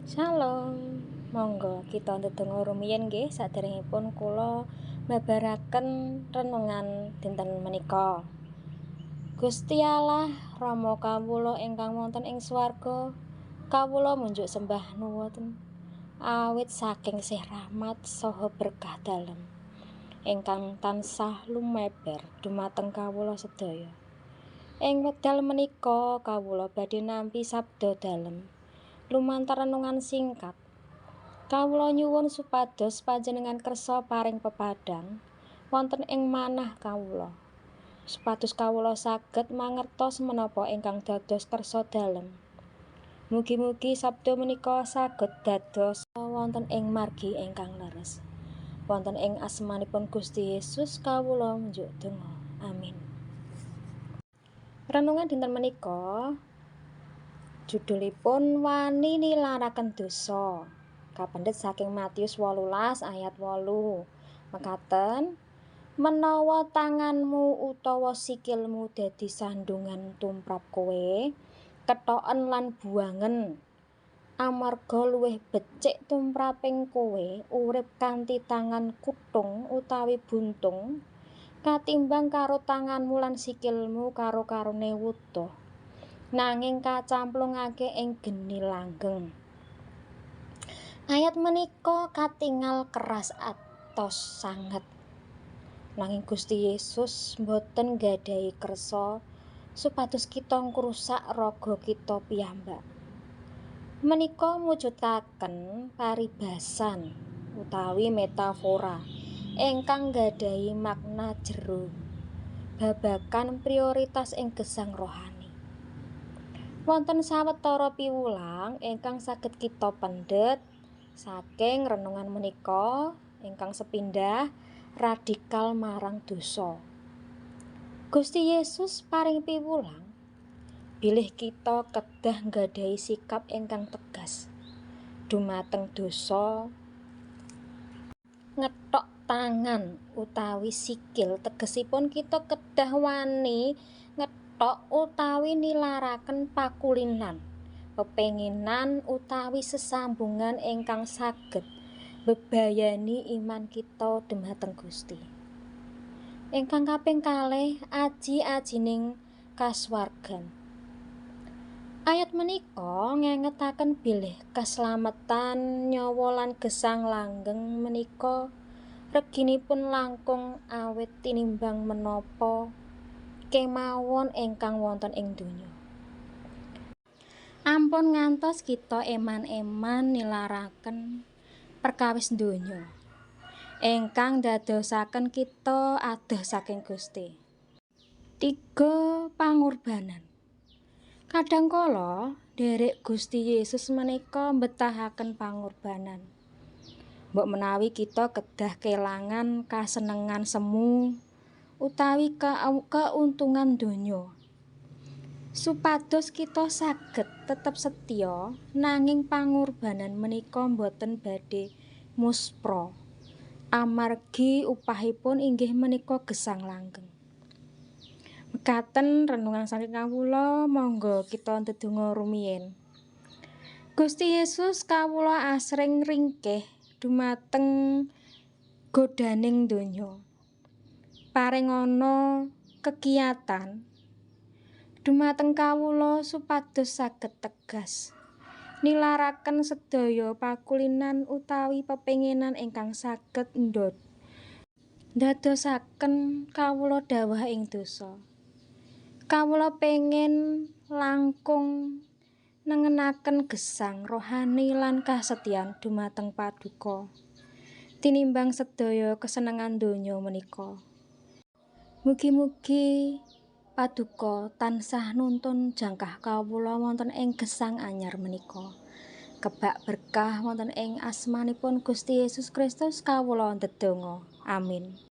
Shalom, monggo kita ndedonga rumiyin nggih saderengipun kula mabaraken renungan dinten menika. Gusti Allah Rama kawula ingkang wonten ing swarga, kawula munjuk sembah nuwun awit saking sih rahmat saha berkah dalem ingkang tansah lumeber dumateng kawula sedaya. Ing wekdal menika kawula badhe nampi sabda dalem lumantar renungan singkat. Kawula nyuwun supados panjenengan kersa paring pepadang wonten ing manah kawula, supados kawula saged mangertos menapa ingkang dados kersa dalem. Mugi-mugi sabda menika saged dados wonten ing margi ingkang leres. Wonten ing asmanipun Gusti Yesus kawula njuk donga. Amin. Renungan dinten menika judulipun wani nilaraken dosa. Kapendhet saking Matius 18 ayat 8. Mekaten, menawa tanganmu utawa sikilmu dadi sandungan tumrap kowe, kethoken lan buangen. Amarga luwih becik tumraping kowe urip kanthi tangan kuthung utawi buntung katimbang karo tanganmu lan sikilmu karo-karone wutuh, nanging kacamplungake ing geni langgeng. Ayat menika katingal keras atos sanget. Nanging Gusti Yesus boten gadhahi kersa supados kita ngrusak raga kita piyambak. Menika mujudaken paribasan utawi metafora ingkang gadhahi makna jero babagan prioritas ing gesang rohani. Wonten sawetara piwulang ingkang saged kita pendhet saking renungan menika ingkang sepindhah radikal marang dosa. Gusti Yesus paring piwulang bilih kita kedah nggadhahi sikap ingkang tegas dumateng dosa. Ngethok tangan utawi sikil tegesipun kita kedah wani ngethok utawi nilaraken pakulinan, pepenginan utawi sesambungan ingkang saged mbebayani iman kita dhumateng Gusti. Ingkang kaping kalih, aji-ajining kasuwargan. Ayat menika ngengetaken bilih kaslametan nyawa lan gesang langgeng menika reginipun langkung awit tinimbang menapa kemawon ingkang wonten ing donya. Ampun ngantos kita eman-eman nilaraken perkawis donya ingkang dadosaken kita adoh saking Gusti. 3. Pangorbanan. Kadangkala derek Gusti Yesus menika mbetahaken pangorbanan. Mbok menawi kita kedah kelangan kasenengan semu utawi keuntungan donya, supados kita saged tetep setya, nanging pangorbanan menika boten badhe muspra amargi upahipun inggih menika gesang langgeng. Mekaten renungan saking kawula, monggo kita ndedonga rumiyin. Gusti Yesus kawula asring ringkih dumateng godaning donya. Paring ana kekiyatan dumateng kawula supados saged tegas nilaraken sedaya pakulinan utawi pepenginan ingkang saged ndadosaken kawula dhawah ing dosa. Kawula pengin langkung nengenaken gesang rohani lan kasetyan dumateng paduka tinimbang sedaya kesenengan donya menika. Mugi-mugi paduka tansah nuntun jangkah kawula wonten ing gesang anyar menika. Kebak berkah wonten ing asmanipun Gusti Yesus Kristus kawula ndedonga. Amin.